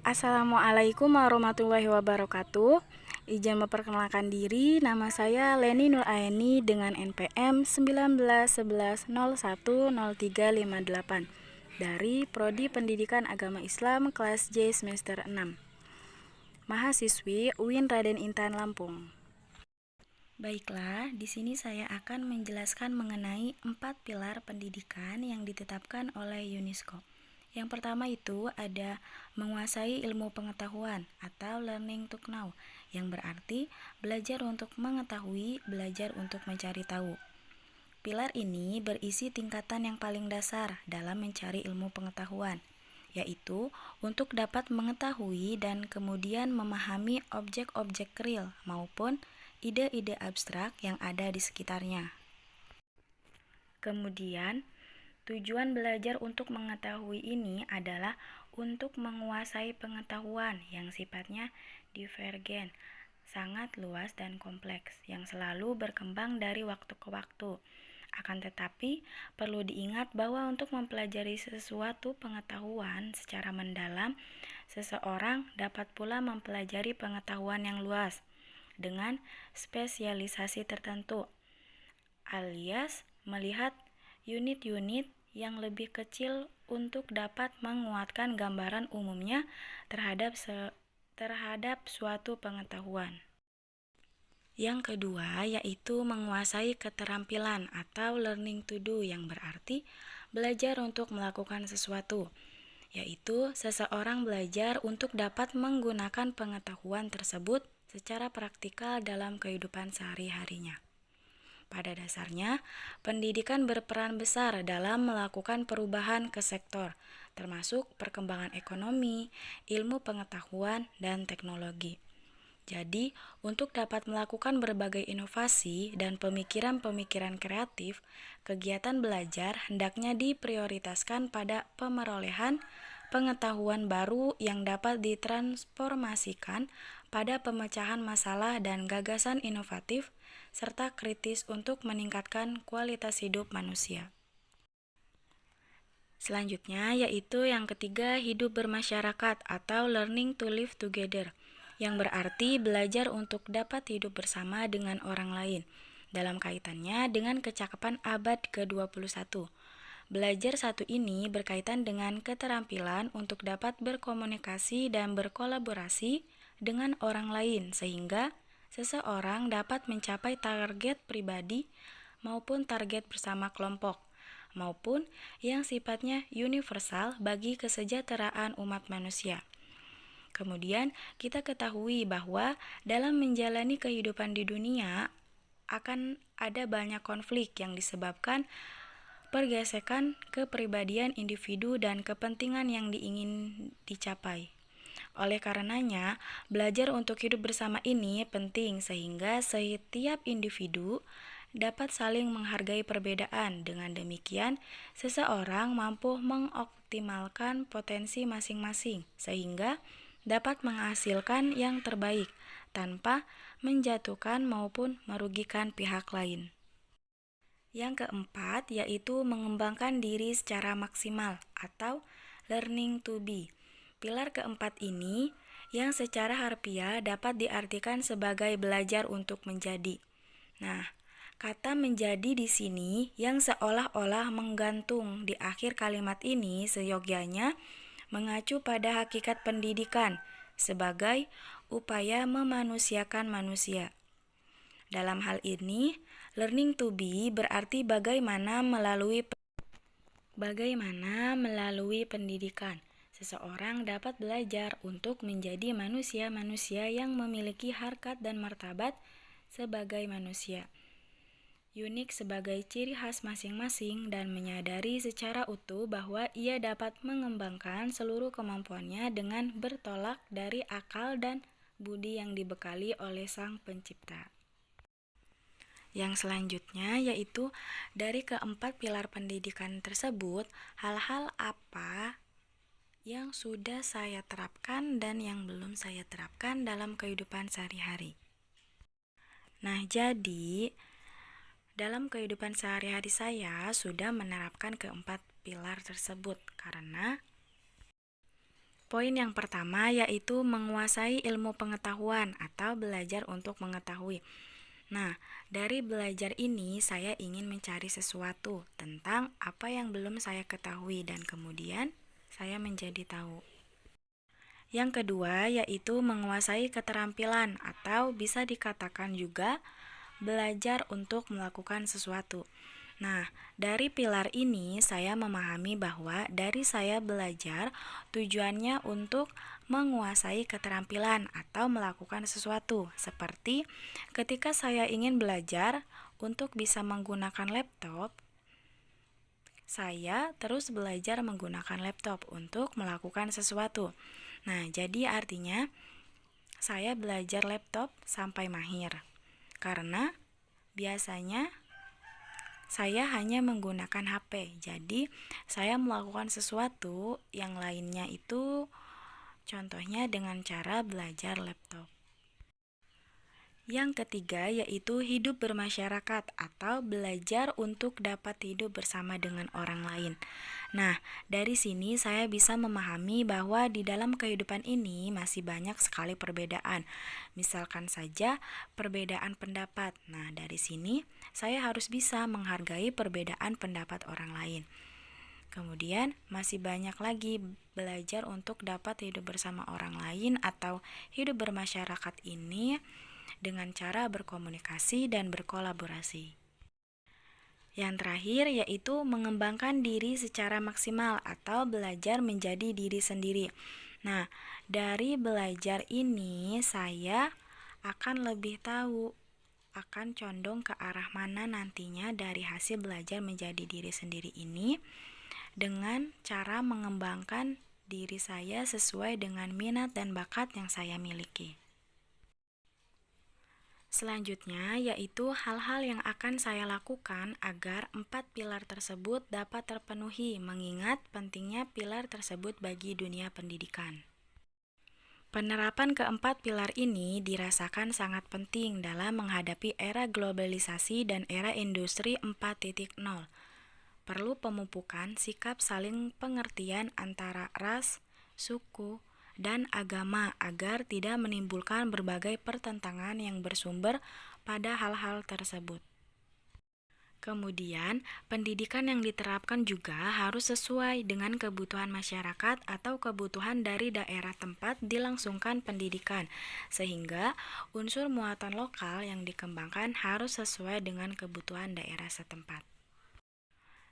Assalamualaikum warahmatullahi wabarakatuh. Izin memperkenalkan diri, nama saya Leni Nuraini dengan NPM 1911010358 dari Prodi Pendidikan Agama Islam kelas J semester 6. Mahasiswi UIN Raden Intan Lampung. Baiklah, di sini saya akan menjelaskan mengenai 4 pilar pendidikan yang ditetapkan oleh UNESCO. Yang pertama itu ada menguasai ilmu pengetahuan atau learning to know, yang berarti belajar untuk mengetahui, belajar untuk mencari tahu. Pilar ini berisi tingkatan yang paling dasar dalam mencari ilmu pengetahuan, yaitu untuk dapat mengetahui dan kemudian memahami objek-objek real maupun ide-ide abstrak yang ada di sekitarnya. Kemudian, tujuan belajar untuk mengetahui ini adalah untuk menguasai pengetahuan yang sifatnya divergen, sangat luas dan kompleks, yang selalu berkembang dari waktu ke waktu. Akan tetapi, perlu diingat bahwa untuk mempelajari sesuatu pengetahuan secara mendalam, seseorang dapat pula mempelajari pengetahuan yang luas dengan spesialisasi tertentu, alias melihat unit-unit yang lebih kecil untuk dapat menguatkan gambaran umumnya terhadap suatu pengetahuan. Yang kedua yaitu menguasai keterampilan atau learning to do, yang berarti belajar untuk melakukan sesuatu, yaitu seseorang belajar untuk dapat menggunakan pengetahuan tersebut secara praktikal dalam kehidupan sehari-harinya. Pada dasarnya, pendidikan berperan besar dalam melakukan perubahan ke sektor, termasuk perkembangan ekonomi, ilmu pengetahuan, dan teknologi. Jadi, untuk dapat melakukan berbagai inovasi dan pemikiran-pemikiran kreatif, kegiatan belajar hendaknya diprioritaskan pada pemerolehan pengetahuan baru yang dapat ditransformasikan pada pemecahan masalah dan gagasan inovatif serta kritis untuk meningkatkan kualitas hidup manusia. Selanjutnya yaitu yang ketiga, hidup bermasyarakat atau learning to live together, yang berarti belajar untuk dapat hidup bersama dengan orang lain dalam kaitannya dengan kecakapan abad ke-21. Belajar satu ini berkaitan dengan keterampilan untuk dapat berkomunikasi dan berkolaborasi dengan orang lain sehingga seseorang dapat mencapai target pribadi maupun target bersama kelompok, maupun yang sifatnya universal bagi kesejahteraan umat manusia. Kemudian kita ketahui bahwa dalam menjalani kehidupan di dunia akan ada banyak konflik yang disebabkan pergesekan kepribadian individu dan kepentingan yang diingin dicapai. Oleh karenanya, belajar untuk hidup bersama ini penting sehingga setiap individu dapat saling menghargai perbedaan. Dengan demikian, seseorang mampu mengoptimalkan potensi masing-masing sehingga dapat menghasilkan yang terbaik tanpa menjatuhkan maupun merugikan pihak lain. Yang keempat yaitu mengembangkan diri secara maksimal atau learning to be. Pilar keempat ini yang secara harfiah dapat diartikan sebagai belajar untuk menjadi. Nah, kata menjadi di sini yang seolah-olah menggantung di akhir kalimat ini seyogyanya mengacu pada hakikat pendidikan sebagai upaya memanusiakan manusia. Dalam hal ini, learning to be berarti bagaimana melalui pendidikan seseorang dapat belajar untuk menjadi manusia-manusia yang memiliki harkat dan martabat sebagai manusia, unik sebagai ciri khas masing-masing, dan menyadari secara utuh bahwa ia dapat mengembangkan seluruh kemampuannya dengan bertolak dari akal dan budi yang dibekali oleh Sang Pencipta. Yang selanjutnya yaitu dari keempat pilar pendidikan tersebut, hal-hal apa yang sudah saya terapkan dan yang belum saya terapkan dalam kehidupan sehari-hari. Nah, jadi dalam kehidupan sehari-hari saya sudah menerapkan keempat pilar tersebut karena Poin yang pertama yaitu menguasai ilmu pengetahuan atau belajar untuk mengetahui. Nah, dari belajar ini saya ingin mencari sesuatu tentang apa yang belum saya ketahui dan kemudian saya menjadi tahu. Yang kedua yaitu menguasai keterampilan atau bisa dikatakan juga belajar untuk melakukan sesuatu. Nah, dari pilar ini saya memahami bahwa dari saya belajar tujuannya untuk menguasai keterampilan atau melakukan sesuatu. Seperti ketika saya ingin belajar untuk bisa menggunakan laptop, saya terus belajar menggunakan laptop untuk melakukan sesuatu. Nah, jadi artinya saya belajar laptop sampai mahir. Karena biasanya saya hanya menggunakan HP, jadi saya melakukan sesuatu yang lainnya itu contohnya dengan cara belajar laptop. Yang ketiga yaitu hidup bermasyarakat atau belajar untuk dapat hidup bersama dengan orang lain. Nah, dari sini saya bisa memahami bahwa di dalam kehidupan ini masih banyak sekali perbedaan. Misalkan saja perbedaan pendapat. Nah, dari sini saya harus bisa menghargai perbedaan pendapat orang lain. Kemudian masih banyak lagi belajar untuk dapat hidup bersama orang lain atau hidup bermasyarakat ini dengan cara berkomunikasi dan berkolaborasi. Yang terakhir yaitu mengembangkan diri secara maksimal atau belajar menjadi diri sendiri. Nah, dari belajar ini saya akan lebih tahu akan condong ke arah mana nantinya dari hasil belajar menjadi diri sendiri ini dengan cara mengembangkan diri saya sesuai dengan minat dan bakat yang saya miliki. Selanjutnya yaitu hal-hal yang akan saya lakukan agar 4 pilar tersebut dapat terpenuhi, mengingat pentingnya pilar tersebut bagi dunia pendidikan. Penerapan keempat pilar ini dirasakan sangat penting dalam menghadapi era globalisasi dan era industri 4.0. Perlu pemupukan sikap saling pengertian antara ras, suku, dan agama agar tidak menimbulkan berbagai pertentangan yang bersumber pada hal-hal tersebut. Kemudian, pendidikan yang diterapkan juga harus sesuai dengan kebutuhan masyarakat atau kebutuhan dari daerah tempat dilangsungkan pendidikan, sehingga unsur muatan lokal yang dikembangkan harus sesuai dengan kebutuhan daerah setempat.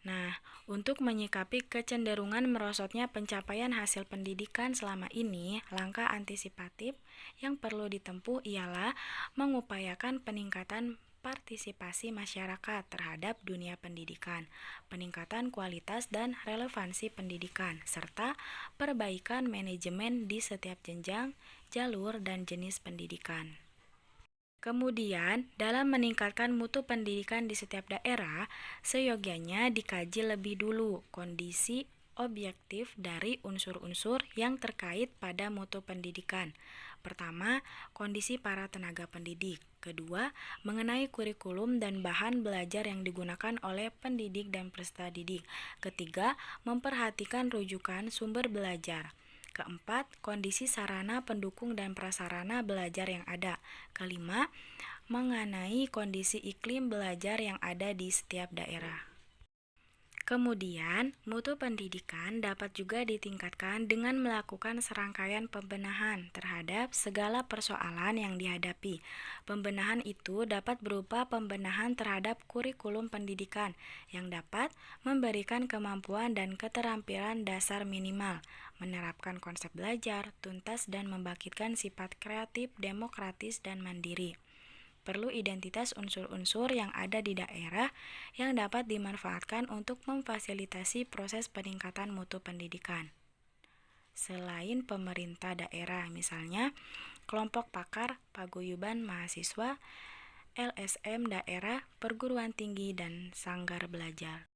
Nah, untuk menyikapi kecenderungan merosotnya pencapaian hasil pendidikan selama ini, langkah antisipatif yang perlu ditempuh ialah mengupayakan peningkatan partisipasi masyarakat terhadap dunia pendidikan, peningkatan kualitas dan relevansi pendidikan, serta perbaikan manajemen di setiap jenjang, jalur, dan jenis pendidikan. Kemudian, dalam meningkatkan mutu pendidikan di setiap daerah, seyogianya dikaji lebih dulu kondisi objektif dari unsur-unsur yang terkait pada mutu pendidikan. Pertama, kondisi para tenaga pendidik. Kedua, mengenai kurikulum dan bahan belajar yang digunakan oleh pendidik dan peserta didik. Ketiga, memperhatikan rujukan sumber belajar. Keempat, kondisi sarana pendukung dan prasarana belajar yang ada. Kelima, mengenai kondisi iklim belajar yang ada di setiap daerah. Kemudian, mutu pendidikan dapat juga ditingkatkan dengan melakukan serangkaian pembenahan terhadap segala persoalan yang dihadapi. Pembenahan itu dapat berupa pembenahan terhadap kurikulum pendidikan yang dapat memberikan kemampuan dan keterampilan dasar minimal, menerapkan konsep belajar tuntas dan membangkitkan sifat kreatif, demokratis, dan mandiri. Perlu identitas unsur-unsur yang ada di daerah yang dapat dimanfaatkan untuk memfasilitasi proses peningkatan mutu pendidikan. Selain pemerintah daerah, misalnya kelompok pakar, paguyuban mahasiswa, LSM daerah, perguruan tinggi, dan sanggar belajar.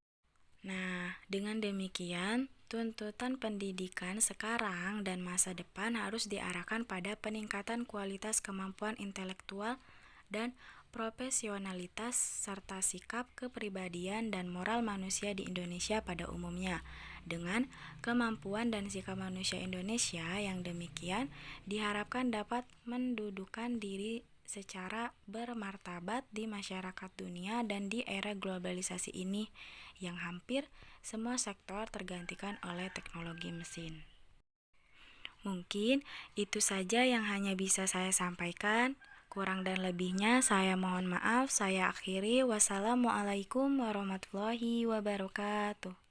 Nah, dengan demikian, tuntutan pendidikan sekarang dan masa depan harus diarahkan pada peningkatan kualitas kemampuan intelektual dan profesionalitas serta sikap kepribadian dan moral manusia di Indonesia pada umumnya. Dengan kemampuan dan sikap manusia Indonesia yang demikian, diharapkan dapat mendudukan diri secara bermartabat di masyarakat dunia dan di era globalisasi ini, yang hampir semua sektor tergantikan oleh teknologi mesin. Mungkin itu saja yang hanya bisa saya sampaikan. Kurang dan lebihnya saya mohon maaf. Saya akhiri. Wassalamualaikum warahmatullahi wabarakatuh.